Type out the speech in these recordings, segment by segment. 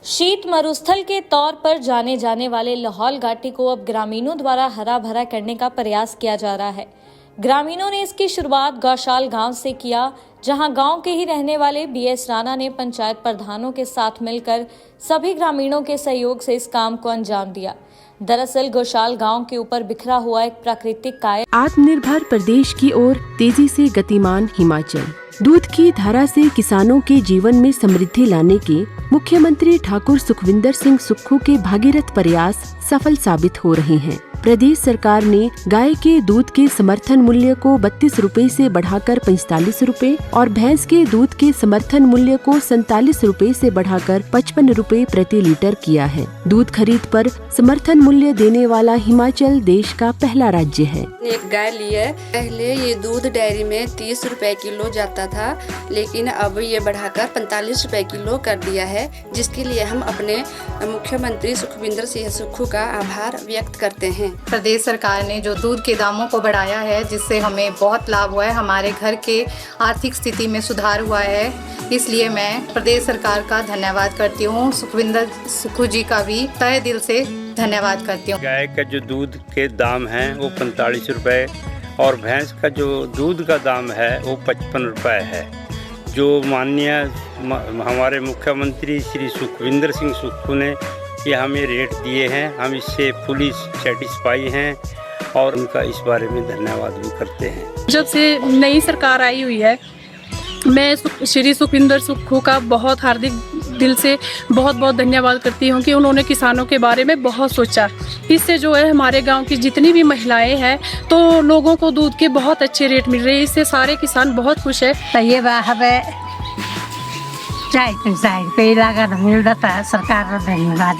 शीत मरुस्थल के तौर पर जाने जाने वाले लाहौल घाटी को अब ग्रामीणों द्वारा हरा भरा करने का प्रयास किया जा रहा है। ग्रामीणों ने इसकी शुरुआत गौशाल गांव से किया, जहां गांव के ही रहने वाले बीएस राणा ने पंचायत प्रधानों के साथ मिलकर सभी ग्रामीणों के सहयोग से इस काम को अंजाम दिया। दरअसल गौशाल गांव के ऊपर बिखरा हुआ एक प्राकृतिक काया आत्मनिर्भर प्रदेश की ओर तेजी से गतिमान हिमाचल दूध की धारा से किसानों के जीवन में समृद्धि लाने के मुख्यमंत्री ठाकुर सुखविंदर सिंह सुक्खू के भागीरथ प्रयास सफल साबित हो रहे हैं। प्रदेश सरकार ने गाय के दूध के समर्थन मूल्य को 32 रुपए से बढ़ाकर 45 रुपए और भैंस के दूध के समर्थन मूल्य को 47 रुपए से बढ़ाकर 55 रुपए प्रति लीटर किया है। दूध खरीद पर समर्थन मूल्य देने वाला हिमाचल देश का पहला राज्य है। एक गाय ली है। पहले ये दूध डेयरी में 30 रुपए किलो जाता था, लेकिन अब ये बढ़ाकर 45 रुपए किलो कर दिया है, जिसके लिए हम अपने मुख्यमंत्री सुखविंदर सिंह सुक्खू का आभार व्यक्त करते हैं। प्रदेश सरकार ने जो दूध के दामों को बढ़ाया है, जिससे हमें बहुत लाभ हुआ है, हमारे घर के आर्थिक स्थिति में सुधार हुआ है, इसलिए मैं प्रदेश सरकार का धन्यवाद करती हूँ। सुखविंदर सुक्खू जी का भी तहे दिल से धन्यवाद करती हूँ। गाय का जो दूध के दाम है वो 45 रुपए और भैंस का जो दूध का दाम है वो 55 रुपए है। जो माननीय हमारे मुख्यमंत्री श्री सुखविंदर सिंह सुक्खू ने ये हमें रेट दिए हैं, हम इससे फुली सेटिस्फाई हैं और उनका इस बारे में धन्यवाद भी करते हैं। जब से नई सरकार आई हुई है, मैं श्री सुखविंदर सुक्खू का बहुत हार्दिक दिल से बहुत बहुत धन्यवाद करती हूँ कि उन्होंने किसानों के बारे में बहुत सोचा। इससे जो है हमारे गांव की जितनी भी महिलाएं हैं तो लोगों को दूध के बहुत अच्छे रेट मिल रहे हैं। इससे सारे किसान बहुत खुश है। ये हमें पे लागत मिल रहा है, सरकार का धन्यवाद।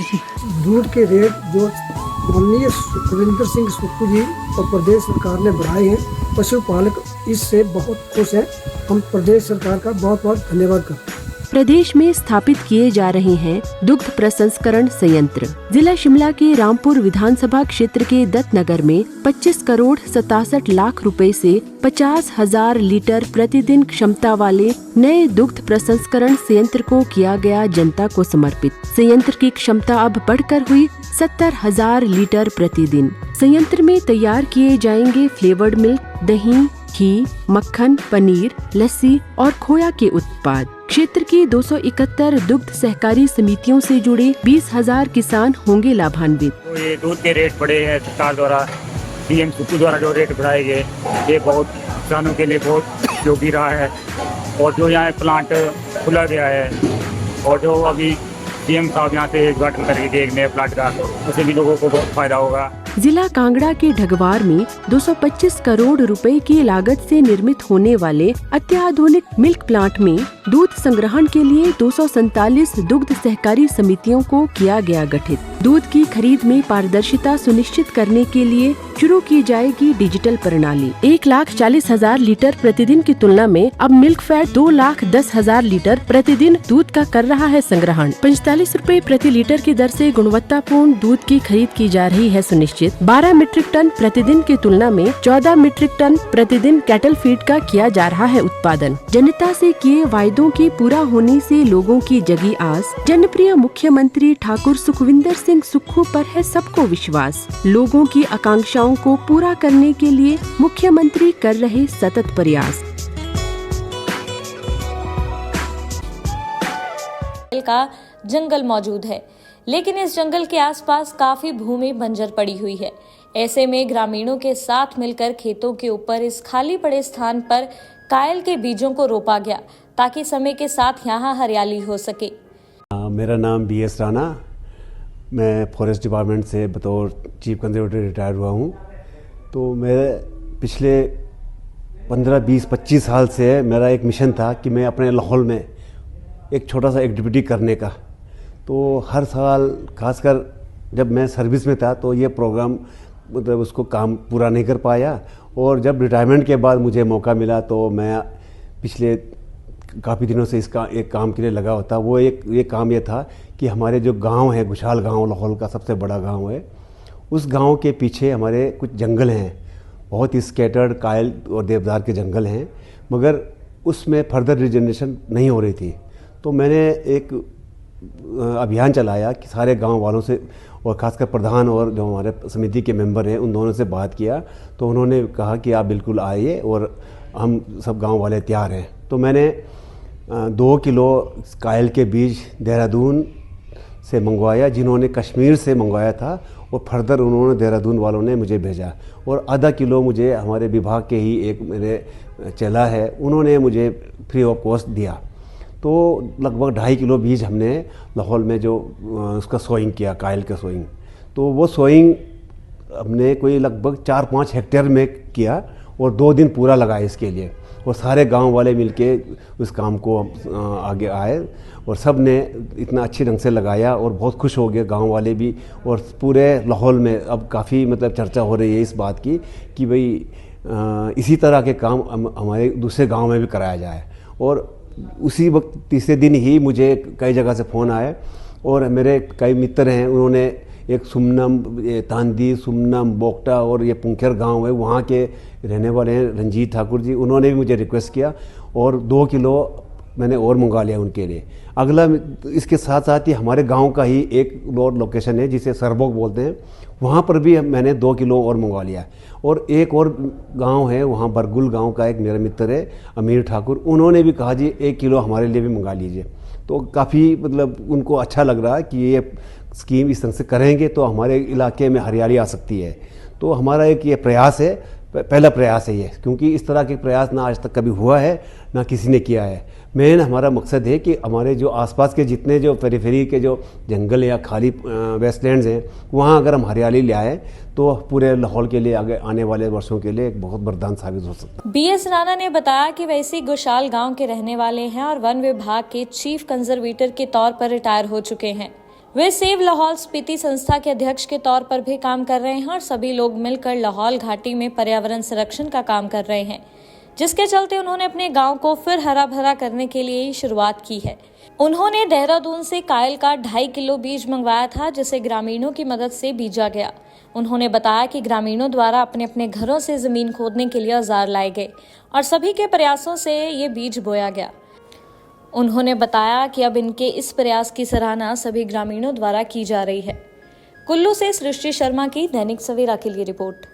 दूध के रेट जो माननीय सुखविंदर सिंह सुक्खू जी और प्रदेश सरकार ने बढ़ाए हैं, पशुपालक इससे बहुत खुश हैं। हम प्रदेश सरकार का बहुत बहुत धन्यवाद करते हैं। प्रदेश में स्थापित किए जा रहे हैं दुग्ध प्रसंस्करण संयंत्र। जिला शिमला के रामपुर विधानसभा क्षेत्र के दत्तनगर में 25 करोड़ 67 लाख रुपए से 50,000 लीटर प्रतिदिन क्षमता वाले नए दुग्ध प्रसंस्करण संयंत्र को किया गया जनता को समर्पित। संयंत्र की क्षमता अब बढ़कर हुई 70,000 लीटर प्रतिदिन। संयंत्र में तैयार किए जाएंगे फ्लेवर्ड मिल्क, दही, घी, मक्खन, पनीर, लस्सी और खोया के उत्पाद। क्षेत्र की 271 दुग्ध सहकारी समितियों से जुड़े 20,000 किसान होंगे लाभान्वित। तो ये दूध के रेट बढ़े हैं सरकार द्वारा, पीएम सुक्खू द्वारा जो रेट बढ़ाए गए, ये बहुत किसानों के लिए बहुत उपयोगी रहा है। और जो यहाँ प्लांट खुला गया है और जो अभी पीएम साहब यहाँ से उद्घाटन करके एक नए प्लांट का, उससे भी लोगों को बहुत फायदा होगा। जिला कांगड़ा के ढगवार में 225 करोड़ रुपए की लागत से निर्मित होने वाले अत्याधुनिक मिल्क प्लांट में दूध संग्रहण के लिए 247 दुग्ध सहकारी समितियों को किया गया गठित। दूध की खरीद में पारदर्शिता सुनिश्चित करने के लिए शुरू की जाएगी डिजिटल प्रणाली। 1,40,000 लीटर प्रतिदिन की तुलना में अब मिल्क फैट 2,10,000 लीटर प्रतिदिन दूध का कर रहा है संग्रहण। 45 रुपए प्रति लीटर की दर से गुणवत्तापूर्ण दूध की खरीद की जा रही है सुनिश्चित। 12 मीट्रिक टन प्रतिदिन की तुलना में 14 मीट्रिक टन प्रतिदिन कैटल फीड का किया जा रहा है उत्पादन। जनता से किए वायदों के पूरा होने से लोगों की जगी आस। जनप्रिय मुख्यमंत्री ठाकुर सुखविंदर सिंह सुक्खू पर है सबको विश्वास। लोगों की आकांक्षाओं को पूरा करने के लिए मुख्यमंत्री कर रहे सतत प्रयास। का जंगल मौजूद है, लेकिन इस जंगल के आसपास काफी भूमि बंजर पड़ी हुई है। ऐसे में ग्रामीणों के साथ मिलकर खेतों के ऊपर इस खाली पड़े स्थान पर कायल के बीजों को रोपा गया, ताकि समय के साथ यहाँ हरियाली हो सके। मेरा नाम बीएस राणा, मैं फॉरेस्ट डिपार्टमेंट से बतौर चीफ कंजर्वेटर रिटायर हुआ हूँ। तो मेरे पिछले 15, 20, 25 साल से मेरा एक मिशन था कि मैं अपने लाहौल में एक छोटा सा एक्टिविटी करने का। तो हर साल खासकर जब मैं सर्विस में था तो ये प्रोग्राम मतलब उसको काम पूरा नहीं कर पाया, और जब रिटायरमेंट के बाद मुझे मौका मिला तो मैं पिछले काफ़ी दिनों से इसका एक काम के लिए लगा होता। वो एक काम ये था कि हमारे जो गांव है, घुशाल गांव लाहौल का सबसे बड़ा गांव है, उस गांव के पीछे हमारे कुछ जंगल हैं, बहुत ही स्कैटर्ड कायल और देवदार के जंगल हैं, मगर उसमें फर्दर रिजनरेशन नहीं हो रही थी। तो मैंने एक अभियान चलाया कि सारे गांव वालों से और ख़ासकर प्रधान और जो हमारे समिति के मेंबर हैं उन दोनों से बात किया, तो उन्होंने कहा कि आप बिल्कुल आइए और हम सब गांव वाले तैयार हैं। तो मैंने 2 किलो कायल के बीज देहरादून से मंगवाया, जिन्होंने कश्मीर से मंगवाया था, और फर्दर उन्होंने देहरादून वालों ने मुझे भेजा, और आधा किलो मुझे हमारे विभाग के ही एक मेरे चेला है उन्होंने मुझे फ्री ऑफ कॉस्ट दिया। तो लगभग 2.5 किलो बीज हमने लाहौल में जो उसका सोइंग किया, कायल का सोइंग, तो वो सोइंग हमने कोई लगभग 4-5 हेक्टेयर में किया और 2 दिन पूरा लगाया इसके लिए, और सारे गांव वाले मिलके उस काम को आगे आए और सब ने इतना अच्छे ढंग से लगाया और बहुत खुश हो गए गांव वाले भी, और पूरे लाहौल में अब काफ़ी मतलब चर्चा हो रही है इस बात की कि भाई इसी तरह के काम हमारे दूसरे गांव में भी कराया जाए। और उसी वक्त तीसरे दिन ही मुझे कई जगह से फ़ोन आए, और मेरे कई मित्र हैं, उन्होंने एक सुमनम, तांदी, सुमनम, बोकटा और ये पुंखेर गांव है, वहाँ के रहने वाले हैं रंजीत ठाकुर जी, उन्होंने भी मुझे रिक्वेस्ट किया और 2 किलो मैंने और मंगा लिया उनके लिए। अगला इसके साथ साथ ही हमारे गांव का ही एक और लोकेशन है जिसे सरबोग बोलते हैं, वहाँ पर भी मैंने 2 किलो और मंगवा लिया। और एक और गांव है, वहाँ बरगुल गांव का एक मेरा मित्र है अमीर ठाकुर, उन्होंने भी कहा जी 1 किलो हमारे लिए भी मंगा लीजिए। तो काफ़ी मतलब उनको अच्छा लग रहा है कि ये स्कीम इस तरह से करेंगे तो हमारे इलाके में हरियाली आ सकती है। तो हमारा एक ये प्रयास है, पहला प्रयास है ये, क्योंकि इस तरह के प्रयास ना आज तक कभी हुआ है ना किसी ने किया है। मेन हमारा मकसद है कि हमारे जो आसपास के जितने जो पेरिफेरी के जो जंगल या खाली वेस्टलैंड्स हैं, वहाँ अगर हम हरियाली ले आए तो पूरे लाहौल के लिए आगे आने वाले वर्षों के लिए एक बहुत वरदान साबित हो सकता है। बीएस राणा ने बताया कि वे इसी गोशाल गांव के रहने वाले हैं और वन विभाग के चीफ कंजर्वेटर के तौर पर रिटायर हो चुके हैं। वे सेव लाहौल स्पीति संस्था के अध्यक्ष के तौर पर भी काम कर रहे हैं और सभी लोग मिलकर लाहौल घाटी में पर्यावरण संरक्षण का काम कर रहे हैं, जिसके चलते उन्होंने अपने गांव को फिर हरा भरा करने के लिए शुरुआत की है। उन्होंने देहरादून से कायल का 2.5 किलो बीज मंगवाया था, जिसे ग्रामीणों की मदद से बीजा गया। उन्होंने बताया कि ग्रामीणों द्वारा अपने अपने घरों से जमीन खोदने के लिए औजार लाए गए और सभी के प्रयासों से ये बीज बोया गया। उन्होंने बताया कि अब इनके इस प्रयास की सराहना सभी ग्रामीणों द्वारा की जा रही है। कुल्लू से सृष्टि शर्मा की दैनिक सवेरा के लिए रिपोर्ट।